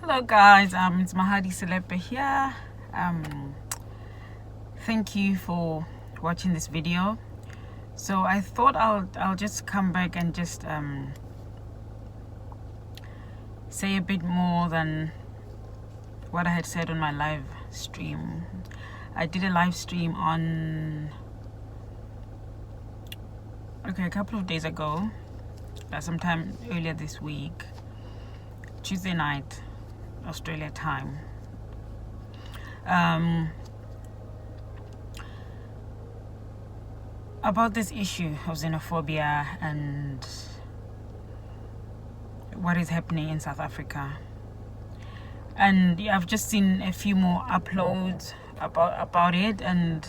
Hello guys, it's Mahadi Selepe here. Thank you for watching this video. So I thought I'll just come back and just say a bit more than what I had said on my live stream. I did a live stream on a couple of days ago, sometime earlier this week, Tuesday night, Australia time. About this issue of xenophobia and what is happening in South Africa. And yeah, I've just seen a few more uploads about it, and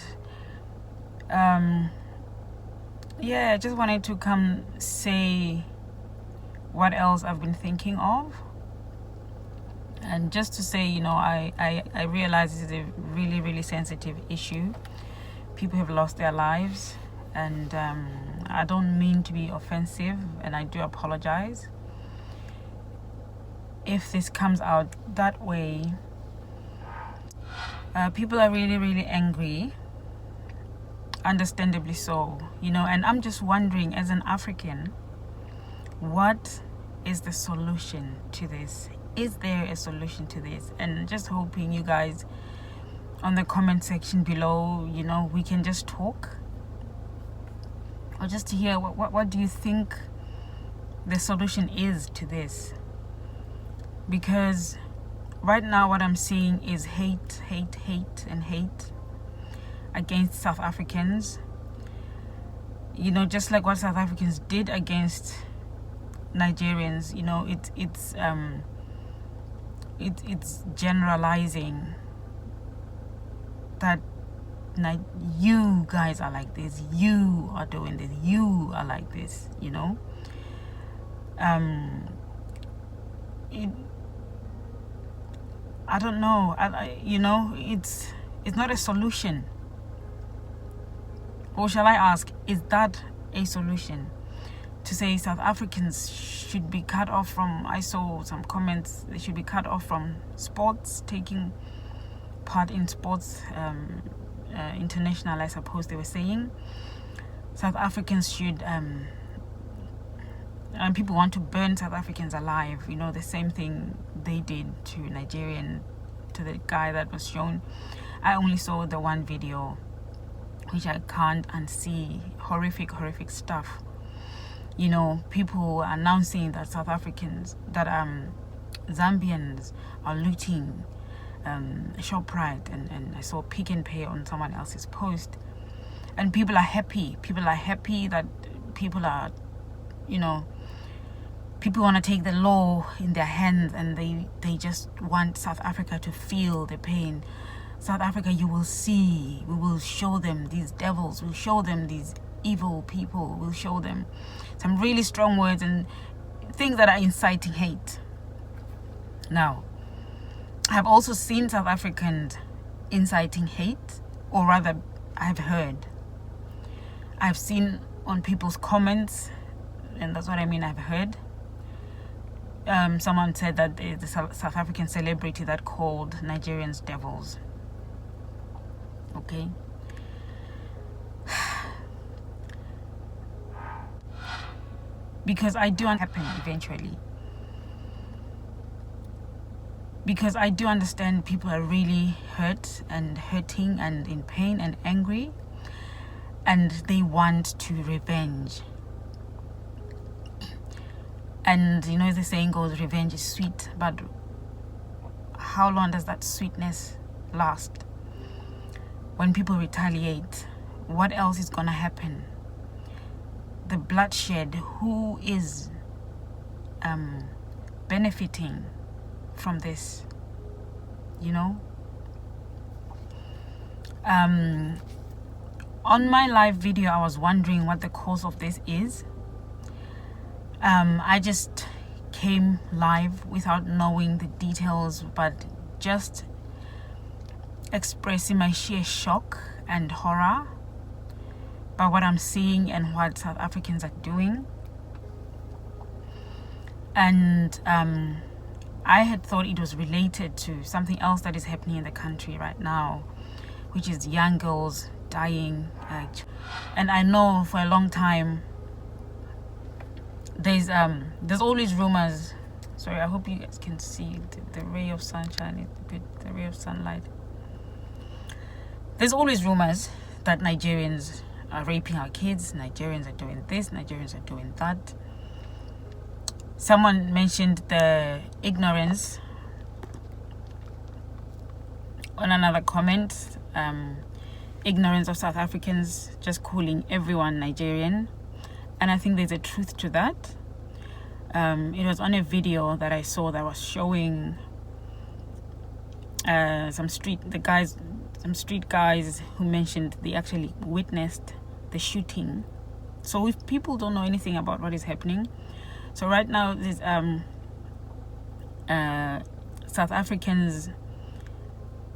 yeah, I just wanted to come say what else I've been thinking of. And just to say, I realize this is a really, really sensitive issue. People have lost their lives, and I don't mean to be offensive, and I do apologize if this comes out that way. People are really, really angry, understandably so, and I'm just wondering, as an African, what is the solution to this? Is there a solution to this? And just hoping you guys on the comment section below, we can just talk, or just to hear what do you think the solution is to this? Because right now what I'm seeing is hate against South Africans, just like what South Africans did against Nigerians. It's generalizing that you guys are like this, you are doing this, you are like this, I don't know. It's not a solution. Or shall I ask, is that a solution? To say South Africans should be cut off from, I saw some comments, they should be cut off from sports, taking part in sports, international, I suppose they were saying. South Africans should, and people want to burn South Africans alive, the same thing they did to Nigerian, to the guy that was shown. I only saw the one video, which I can't unsee. Horrific stuff. People announcing that South Africans, that Zambians are looting ShopRite, and I saw Pick and Pay on someone else's post, and people are happy that people are, people want to take the law in their hands, and they just want South Africa to feel the pain. South Africa, you will see, we will show them these devils, we'll show them these evil people, we'll show them some really strong words and things that are inciting hate. Now, I've also seen South Africans inciting hate, or rather I've seen on people's comments, and that's what I mean, I've heard. Someone said that the South African celebrity that called Nigerians devils. Okay. Because I do happen eventually. Because I do understand people are really hurting and in pain and angry, and they want to revenge. And the saying goes, revenge is sweet, but how long does that sweetness last? When people retaliate, what else is gonna happen? The bloodshed, who is benefiting from this? On my live video, I was wondering what the cause of this is. I just came live without knowing the details, but just expressing my sheer shock and horror by what I'm seeing and what South Africans are doing. And I had thought it was related to something else that is happening in the country right now, which is young girls dying. And I know for a long time there's always rumors. Sorry, I hope you guys can see the ray of sunshine, the ray of sunlight. There's always rumors that Nigerians are raping our kids, Nigerians are doing this, Nigerians are doing that. Someone mentioned the ignorance on another comment, ignorance of South Africans just calling everyone Nigerian, and I think there's a truth to that. It was on a video that I saw that was showing some street guys who mentioned they actually witnessed the shooting. So if people don't know anything about what is happening, so right now there's South Africans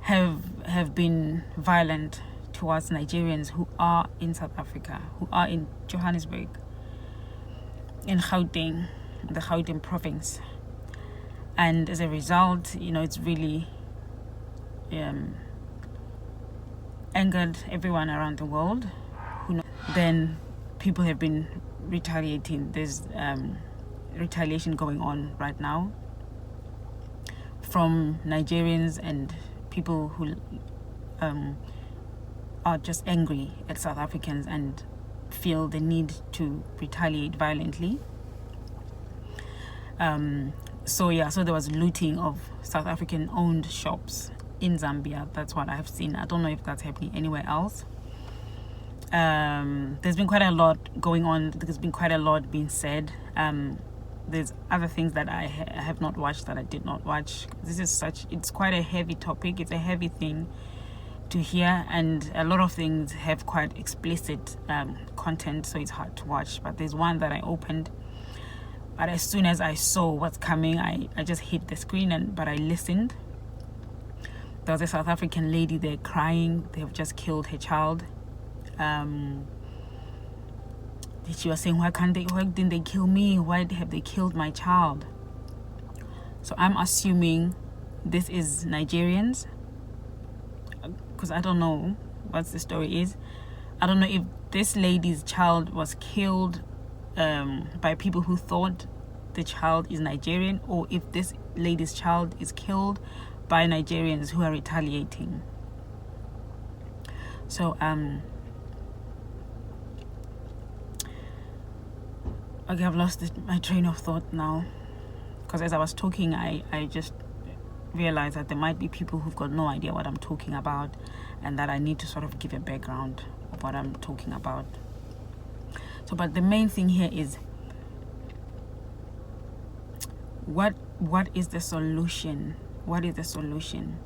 have been violent towards Nigerians who are in South Africa, who are in Johannesburg, in Gauteng, the Gauteng province. And as a result, it's really angered everyone around the world. Then people have been retaliating. There's retaliation going on right now from Nigerians and people who are just angry at South Africans and feel the need to retaliate violently. So there was looting of South African owned shops in Zambia. That's what I've seen. I don't know if that's happening anywhere else. There's been quite a lot going on. There's been quite a lot being said. There's other things that I have not watched, that I did not watch. It's quite a heavy topic. It's a heavy thing to hear, and a lot of things have quite explicit content, so it's hard to watch. But there's one that I opened, but as soon as I saw what's coming, I just hit the screen, but I listened. There was a South African lady there crying. They have just killed her child. She was saying, why didn't they kill me? Why have they killed my child? So I'm assuming this is Nigerians, because I don't know what the story is. I don't know if this lady's child was killed by people who thought the child is Nigerian, or if this lady's child is killed by Nigerians who are retaliating. So okay, I've lost my train of thought now, because as I was talking, I just realized that there might be people who've got no idea what I'm talking about, and that I need to sort of give a background of what I'm talking about. So, but the main thing here is, what is the solution? What is the solution?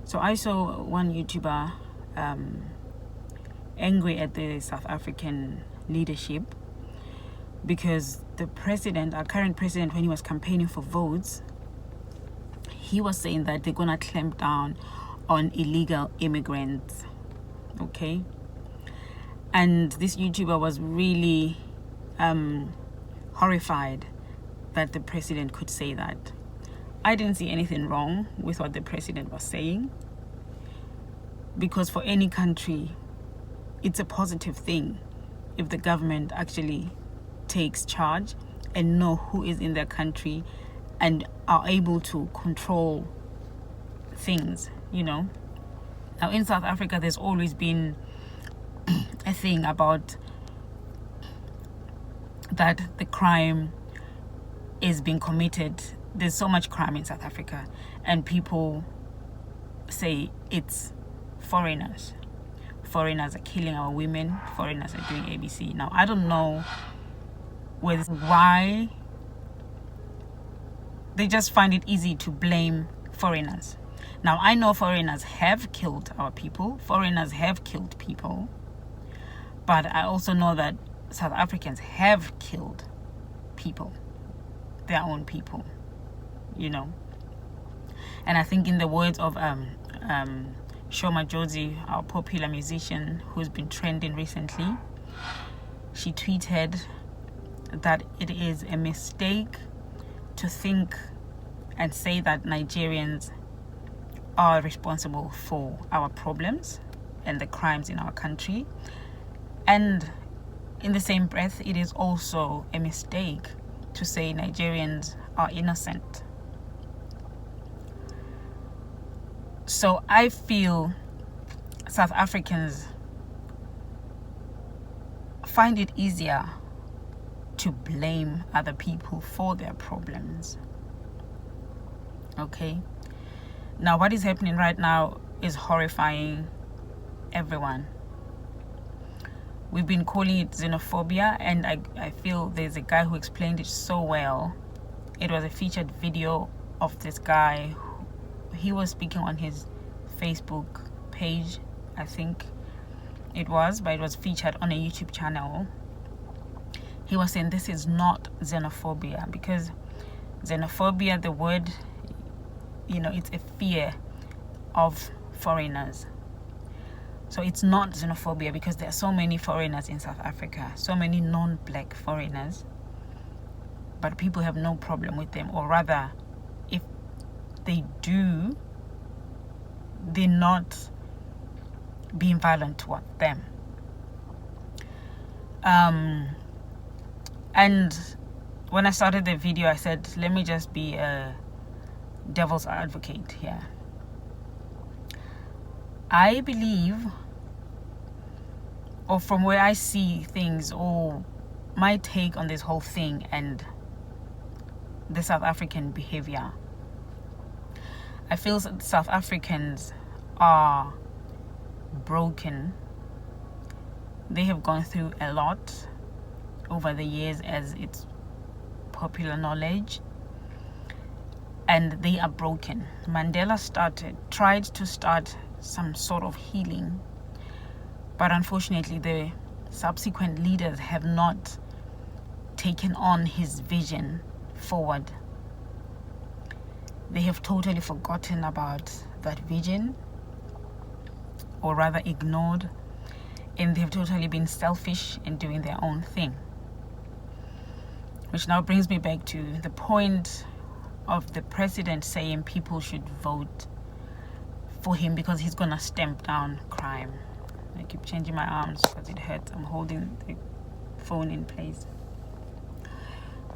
So I saw one YouTuber angry at the South African leadership, because the president, our current president, when he was campaigning for votes, he was saying that they're gonna clamp down on illegal immigrants. Okay, and this YouTuber was really horrified that the president could say that. I didn't see anything wrong with what the president was saying, because for any country, it's a positive thing if the government actually takes charge and know who is in their country and are able to control things, Now, in South Africa, there's always been a thing about that the crime is being committed. There's so much crime in South Africa, and people say it's foreigners. Foreigners are killing our women. Foreigners are doing ABC. Now, I don't know why they just find it easy to blame foreigners. Now, I know foreigners have killed our people. Foreigners have killed people. But I also know that South Africans have killed people, their own people, And I think, in the words of Shoma Jozi, our popular musician who's been trending recently, she tweeted that it is a mistake to think and say that Nigerians are responsible for our problems and the crimes in our country. And in the same breath, it is also a mistake to say Nigerians are innocent. So I feel South Africans find it easier to blame other people for their problems. Okay? Now, what is happening right now is horrifying everyone. We've been calling it xenophobia, and I feel there's a guy who explained it so well. It was a featured video of this guy. He was speaking on his Facebook page, I think it was, but it was featured on a YouTube channel. He was saying this is not xenophobia, because xenophobia, the word, it's a fear of foreigners. So it's not xenophobia because there are so many foreigners in South Africa, so many non-black foreigners, but people have no problem with them, or rather, if they do, they're not being violent toward them. And when I started the video, I said, let me just be a devil's advocate here. I believe, or from where I see things, or my take on this whole thing and the South African behavior, I feel South Africans are broken. They have gone through a lot over the years, as it's popular knowledge, and they are broken. Mandela tried to start some sort of healing, but unfortunately the subsequent leaders have not taken on his vision forward. They have totally forgotten about that vision, or rather ignored, and they've totally been selfish in doing their own thing. Which now brings me back to the point of the president saying people should vote for him because he's gonna stamp down crime. I keep changing my arms because it hurts. I'm holding the phone in place.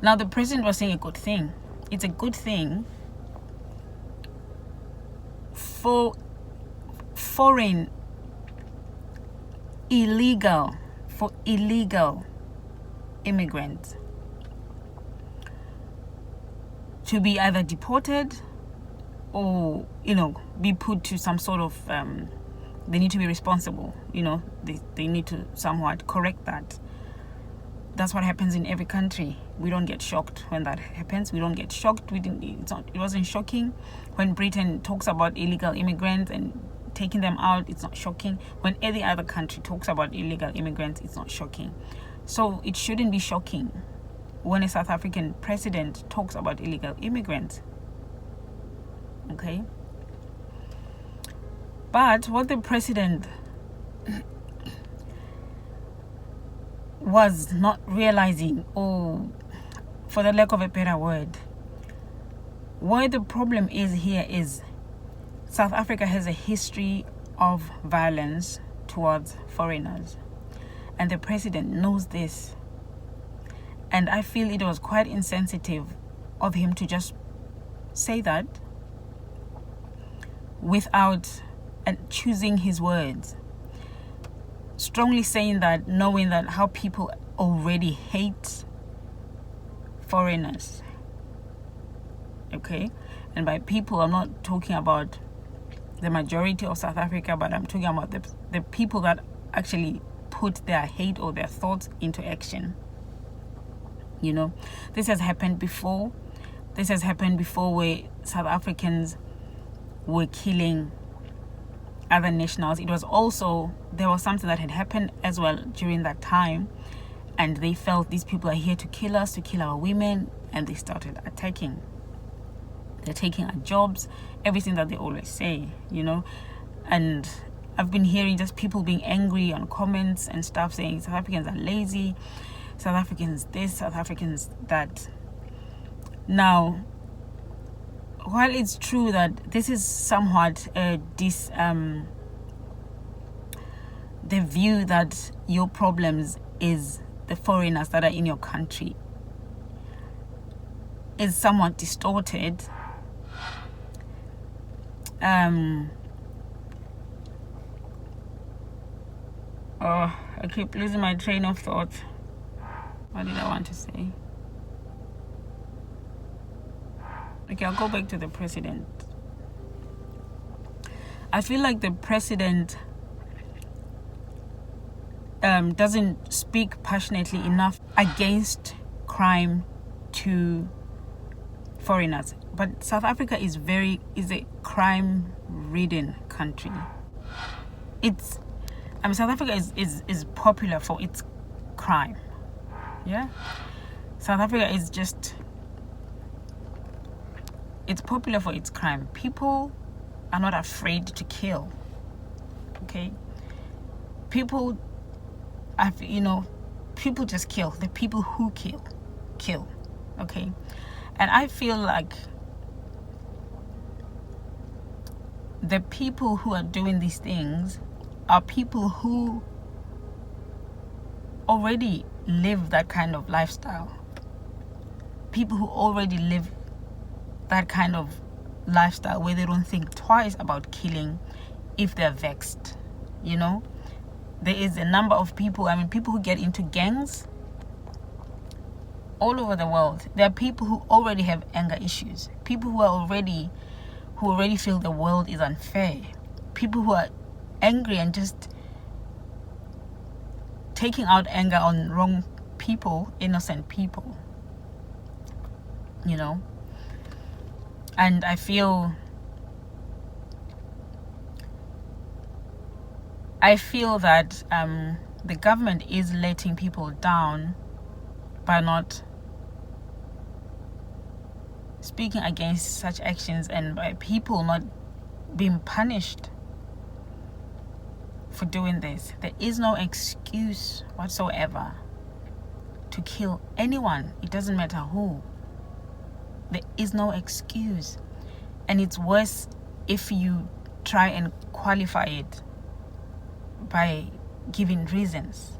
Now the president was saying a good thing. It's a good thing for foreign illegal immigrants to be either deported or be put to some sort of they need to be responsible. They need to somewhat correct that. That's what happens in every country. We don't get shocked when that happens. We don't get shocked. It wasn't shocking when Britain talks about illegal immigrants and taking them out. It's not shocking. When any other country talks about illegal immigrants, it's not shocking. So it shouldn't be shocking when a South African president talks about illegal immigrants. Okay? But what the president was not realizing, or for the lack of a better word, why the problem is here is South Africa has a history of violence towards foreigners, and the president knows this. And I feel it was quite insensitive of him to just say that without and choosing his words. Strongly saying that, knowing that how people already hate foreigners. Okay? And by people, I'm not talking about the majority of South Africa, but I'm talking about the people that actually put their hate or their thoughts into action. This has happened before. This has happened before, where South Africans were killing other nationals. There was something that had happened as well during that time, and they felt these people are here to kill us, to kill our women, and they started attacking. They're taking our jobs, everything that they always say, And I've been hearing just people being angry on comments and stuff, saying South Africans are lazy, South Africans this, South Africans that. Now, while it's true that this is somewhat the view that your problems is the foreigners that are in your country is somewhat distorted. Oh, I keep losing my train of thought. What did I want to say? Okay, I'll go back to the president. I feel like the president doesn't speak passionately enough against crime to foreigners. But South Africa is a crime-ridden country. South Africa is popular for its crime. Yeah, South Africa is it's popular for its crime. People are not afraid to kill. Okay, people just kill. The people who kill. Okay, and I feel like the people who are doing these things are people who already live that kind of lifestyle. People who already live that kind of lifestyle where they don't think twice about killing if they're vexed. There is a number of people, people who get into gangs all over the world. There are people who already have anger issues. People who already feel the world is unfair. People who are angry and just taking out anger on wrong people, innocent people. And I feel that the government is letting people down by not speaking against such actions, and by people not being punished for doing this. There is no excuse whatsoever to kill anyone. It doesn't matter who. There is no excuse. And it's worse if you try and qualify it by giving reasons.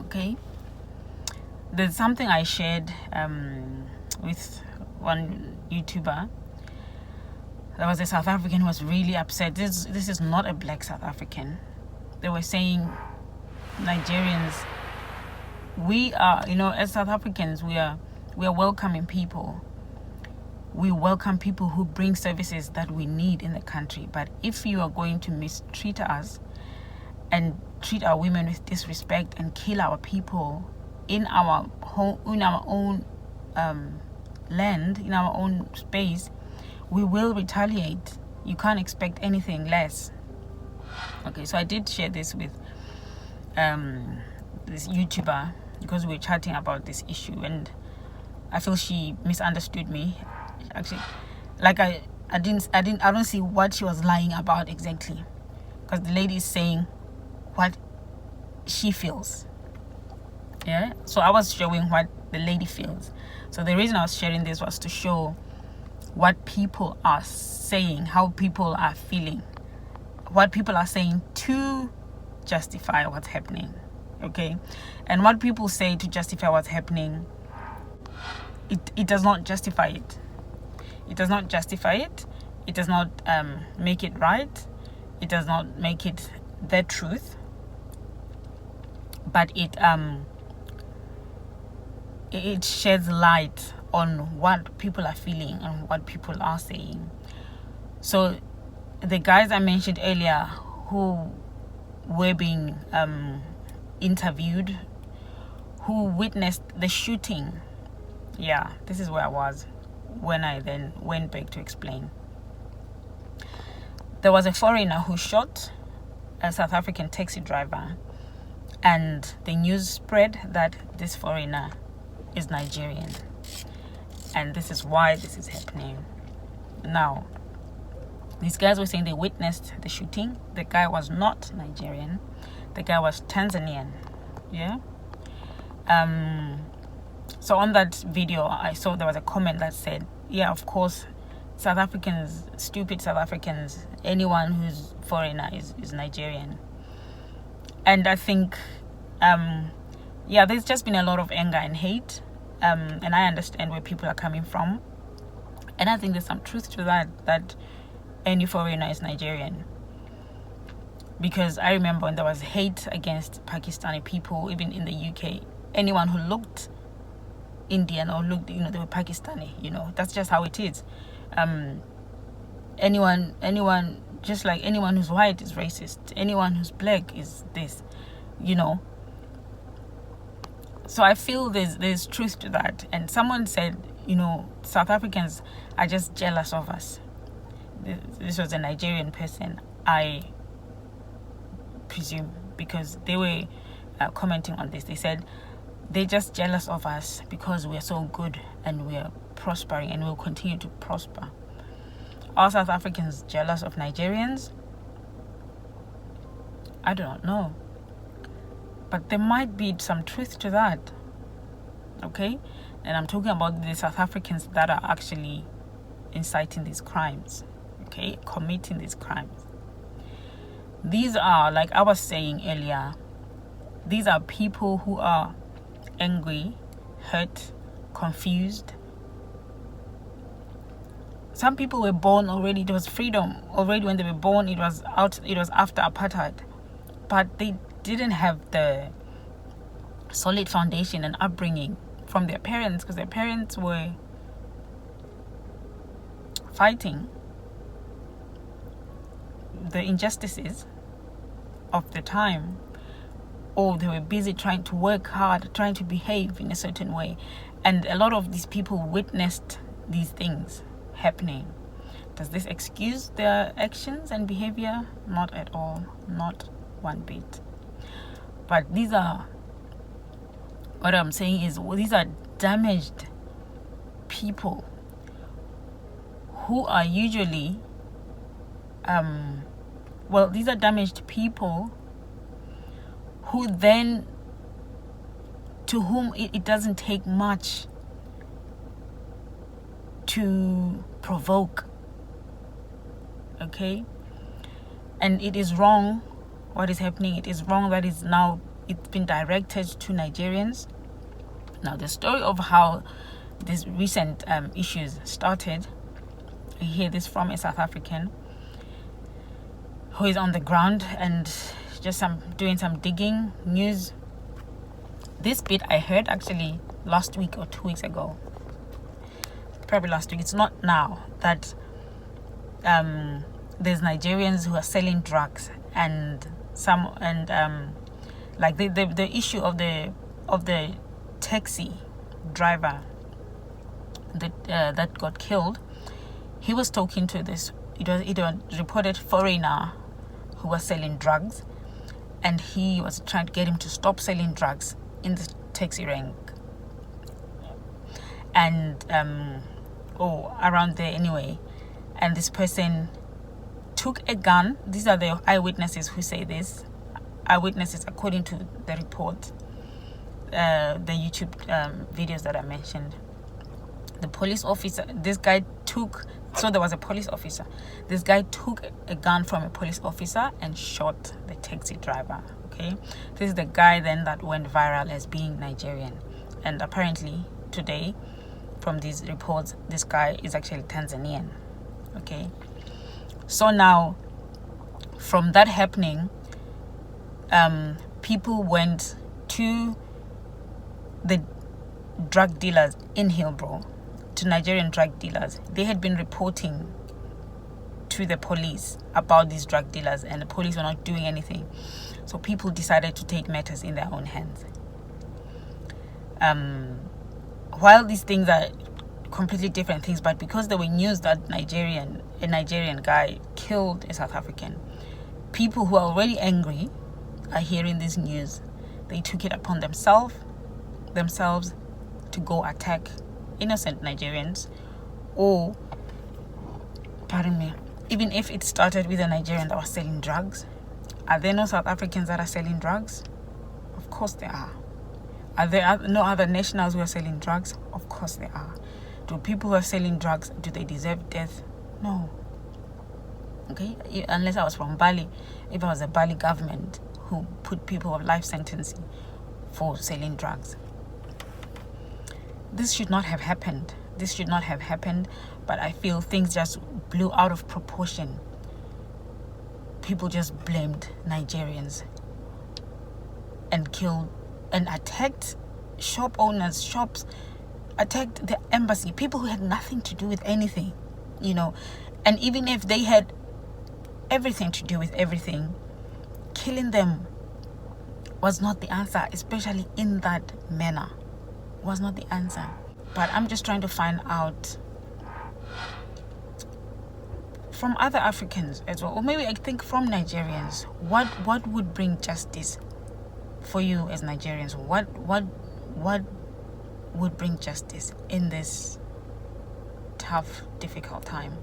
Okay? There's something I shared with one YouTuber. There was a South African who was really upset. This is not a black South African. They were saying, Nigerians, we are, as South Africans, we are welcoming people. We welcome people who bring services that we need in the country. But if you are going to mistreat us and treat our women with disrespect and kill our people in our home, in our own land, in our own space, we will retaliate. You can't expect anything less. Okay, so I did share this with this YouTuber because we were chatting about this issue, and I feel she misunderstood me. Actually, like I don't see what she was lying about exactly, because the lady is saying what she feels. Yeah, so I was showing what the lady feels. So the reason I was sharing this was to show what people are saying, how people are feeling, what people are saying to justify what's happening. Okay, and what people say to justify what's happening, it does not justify it. It does not justify it. It does not make it right. It does not make it the truth. But it sheds light on what people are feeling and what people are saying. So the guys I mentioned earlier who were being interviewed, who witnessed the shooting, yeah, this is where I was when I then went back to explain. There was a foreigner who shot a South African taxi driver, and the news spread that this foreigner is Nigerian, and this is why this is happening. Now, these guys were saying they witnessed the shooting. The guy was not Nigerian. The guy was Tanzanian. Yeah. So on that video, I saw there was a comment that said yeah, of course, South Africans, stupid South Africans, anyone who's foreigner is Nigerian. And I think, yeah, there's just been a lot of anger and hate, and I understand where people are coming from. And I think there's some truth to that any foreigner is Nigerian. Because I remember when there was hate against Pakistani people, even in the UK, anyone who looked Indian or looked, they were Pakistani, that's just how it is. Anyone, just like anyone who's white is racist, anyone who's black is this, So I feel there's truth to that. And someone said, South Africans are just jealous of us. This was a Nigerian person, I presume, because they were commenting on this. They said they're just jealous of us because we're so good and we're prospering and we'll continue to prosper. Are South Africans jealous of Nigerians? I don't know. But there might be some truth to that. Okay? And I'm talking about the South Africans that are actually inciting these crimes. Okay? Committing these crimes. These are, like I was saying earlier, these are people who are angry, hurt, confused. Some people were born already, there was freedom already when they were born. It was after apartheid. But they didn't have the solid foundation and upbringing from their parents, because their parents were fighting the injustices of the time, or they were busy trying to work hard, trying to behave in a certain way. And a lot of these people witnessed these things happening. Does this excuse their actions and behavior? Not at all. Not one bit. But these are, what I'm saying is, these are damaged people who are usually, these are damaged people who then, to whom it doesn't take much to provoke. Okay? And it is wrong what is happening. It is wrong that it's been directed to Nigerians. Now, the story of how these recent issues started, I hear this from a South African who is on the ground and just doing some digging news. This bit I heard actually last week or 2 weeks ago. Probably last week. It's not now. That there's Nigerians who are selling drugs, and like the issue of the taxi driver that got killed. He was talking to this. It was reported foreigner who was selling drugs, and he was trying to get him to stop selling drugs in the taxi rank. And around there anyway. And this person took a gun. These are the eyewitnesses who say this. Eyewitnesses according to the report, the YouTube videos that I mentioned. The police officer, there was a police officer. This guy took a gun from a police officer and shot the taxi driver. Okay, this is the guy then that went viral as being Nigerian. And apparently today, from these reports, this guy is actually Tanzanian. Okay, so now from that happening, people went to the drug dealers in Hillbrow, to Nigerian drug dealers. They had been reporting to the police about these drug dealers, and the police were not doing anything. So people decided to take matters in their own hands. While these things are completely different things, but because there were news that a Nigerian guy killed a South African, people who are already angry are hearing this news. They took it upon themselves to go attack innocent Nigerians, or, pardon me, even if it started with a Nigerian that was selling drugs. Are there no South Africans that are selling drugs? Of course there are. Are there no other nationals who are selling drugs? Of course there are. Do people who are selling drugs, do they deserve death? No. Okay, unless I was from Bali, if I was a Bali government who put people of life sentencing for selling drugs. This should not have happened. This should not have happened, but I feel things just blew out of proportion. People just blamed Nigerians and killed and attacked shop owners, shops, attacked the embassy, people who had nothing to do with anything, you know. And even if they had everything to do with everything, killing them was not the answer, especially in that manner. Was not the answer. But I'm just trying to find out from other Africans as well, or maybe I think from Nigerians, what would bring justice for you as Nigerians? What would bring justice in this tough, difficult time?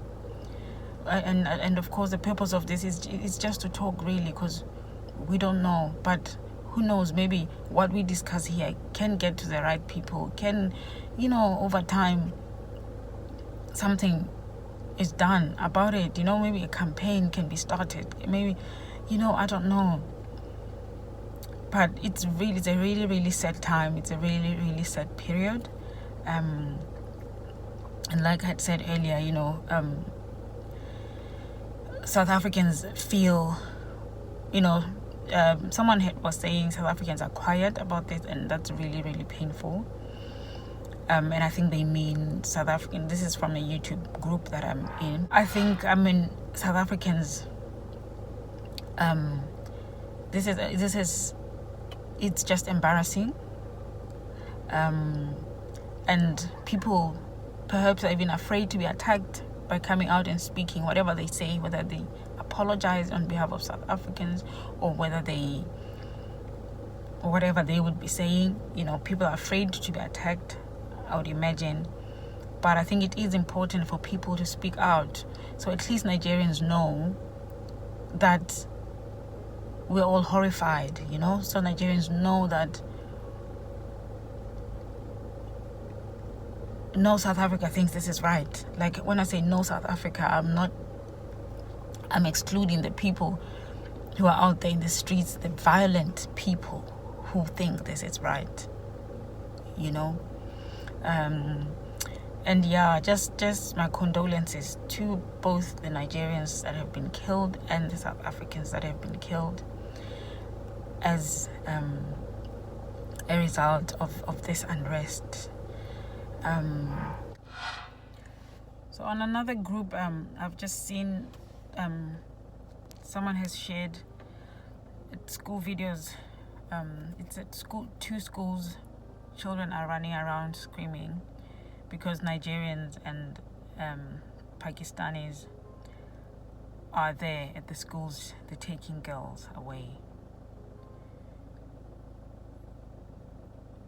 And of course, the purpose of this is just to talk, really, because we don't know. But who knows, maybe what we discuss here can get to the right people, can, you know, over time something is done about it, you know. Maybe a campaign can be started, maybe, you know, I don't know. But it's a really, really sad time. It's a really, really sad period. And like I had said earlier, you know, South Africans feel, you know, someone was saying South Africans are quiet about this, and that's really, really painful. And I think they mean South African. This is from a YouTube group that I'm in. I think, I mean, South Africans, this is it's just embarrassing. And people perhaps are even afraid to be attacked by coming out and speaking whatever they say, whether they apologize on behalf of South Africans or whether they, or whatever they would be saying. You know, people are afraid to be attacked, I would imagine. But I think it is important for people to speak out, so at least Nigerians know that we're all horrified, you know. So Nigerians know that no South Africa thinks this is right. Like, when I say no South Africa, I'm excluding the people who are out there in the streets, the violent people who think this is right, you know. And yeah, just my condolences to both the Nigerians that have been killed and the South Africans that have been killed as a result of this unrest. So on another group, I've just seen someone has shared school videos. It's at school, 2 schools. Children are running around screaming because Nigerians and Pakistanis are there at the schools. They're taking girls away.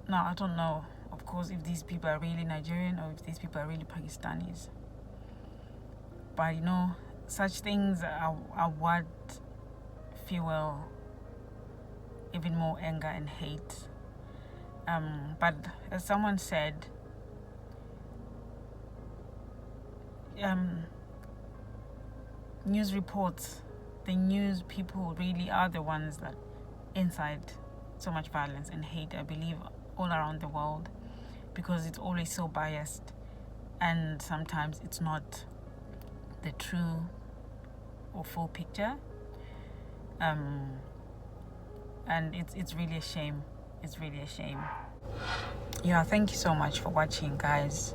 Now, I don't know, of course, if these people are really Nigerian or if these people are really Pakistanis. But, you know, such things are what fuel even more anger and hate. But as someone said, news reports, the news people really are the ones that incite so much violence and hate, I believe, all around the world, because it's always so biased, and sometimes it's not the true or full picture. And it's really a shame. It's really a shame. Yeah, thank you so much for watching, guys.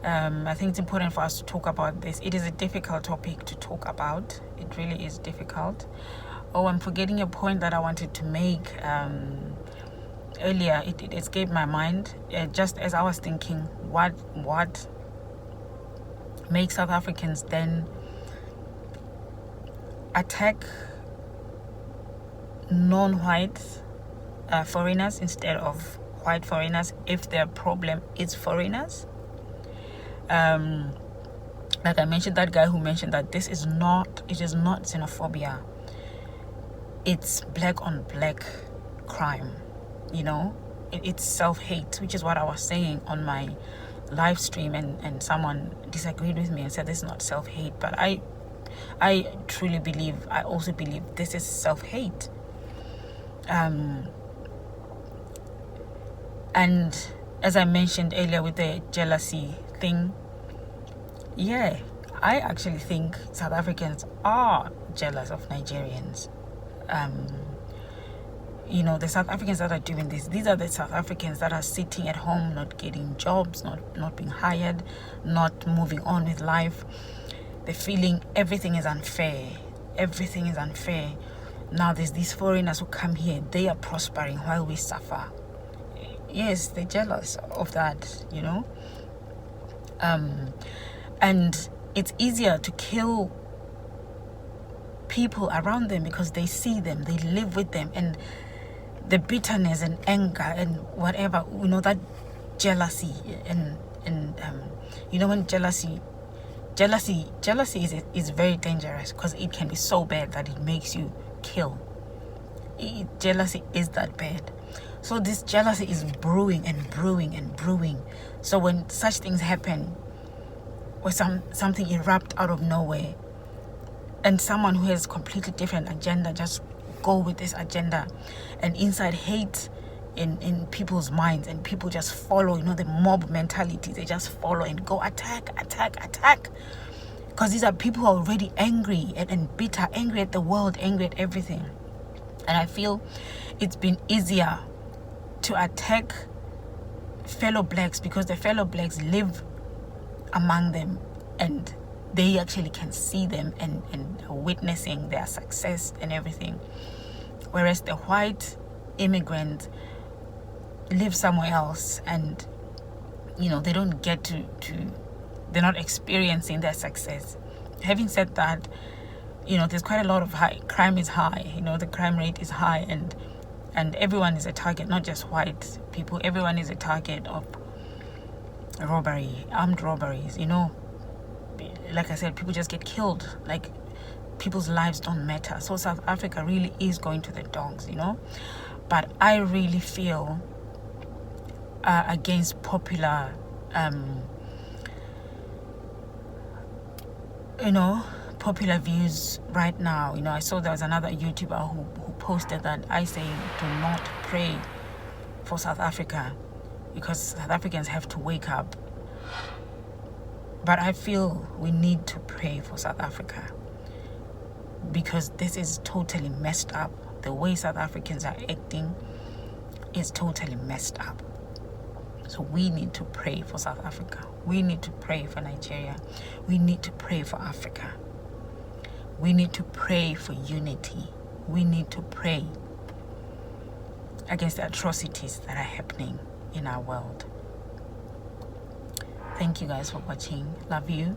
I think it's important for us to talk about this. It is a difficult topic to talk about. It really is difficult. Oh, I'm forgetting a point that I wanted to make earlier. It escaped my mind just as I was thinking what makes South Africans then attack non-white foreigners instead of white foreigners if their problem is foreigners. Like I mentioned, that guy who mentioned that it is not xenophobia, it's black on black crime, you know. It's self-hate, which is what I was saying on my live stream and someone disagreed with me and said this is not self-hate, but I truly believe, I also believe this is self-hate. And as I mentioned earlier with the jealousy thing, yeah, I actually think South Africans are jealous of Nigerians. You know, the South Africans that are doing this, these are the South Africans that are sitting at home, not getting jobs, not being hired, not moving on with life. They're feeling everything is unfair. Everything is unfair. Now there's these foreigners who come here, they are prospering while we suffer. Yes, they're jealous of that, you know. And it's easier to kill people around them because they see them, they live with them, and the bitterness and anger and whatever, you know, that jealousy and you know, when jealousy is very dangerous because it can be so bad that it makes you kill. Jealousy is that bad. So this jealousy is brewing and brewing and brewing. So when such things happen, or something erupt out of nowhere, and someone who has completely different agenda just go with this agenda, and inside hate in people's minds, and people just follow, you know, the mob mentality. They just follow and go attack because these are people who are already angry and bitter, angry at the world, angry at everything. And I feel it's been easier to attack fellow blacks because the fellow blacks live among them and they actually can see them and are witnessing their success and everything. Whereas the white immigrants live somewhere else and, you know, they don't get to they're not experiencing their success. Having said that, you know, there's quite a lot of crime is high, you know, the crime rate is high, and everyone is a target, not just white people. Everyone is a target of robbery, armed robberies, you know. Like I said, people just get killed. Like, people's lives don't matter. So South Africa really is going to the dogs, you know. But I really feel against popular, you know, popular views right now. You know, I saw there was another YouTuber who posted that I say do not pray for South Africa because South Africans have to wake up. But I feel we need to pray for South Africa because this is totally messed up. The way South Africans are acting is totally messed up. So we need to pray for South Africa. We need to pray for Nigeria. We need to pray for Africa. We need to pray for unity. We need to pray against the atrocities that are happening in our world. Thank you guys for watching. Love you.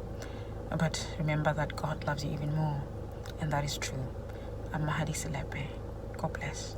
But remember that God loves you even more. And that is true. I'm Mahadi Silepe. God bless.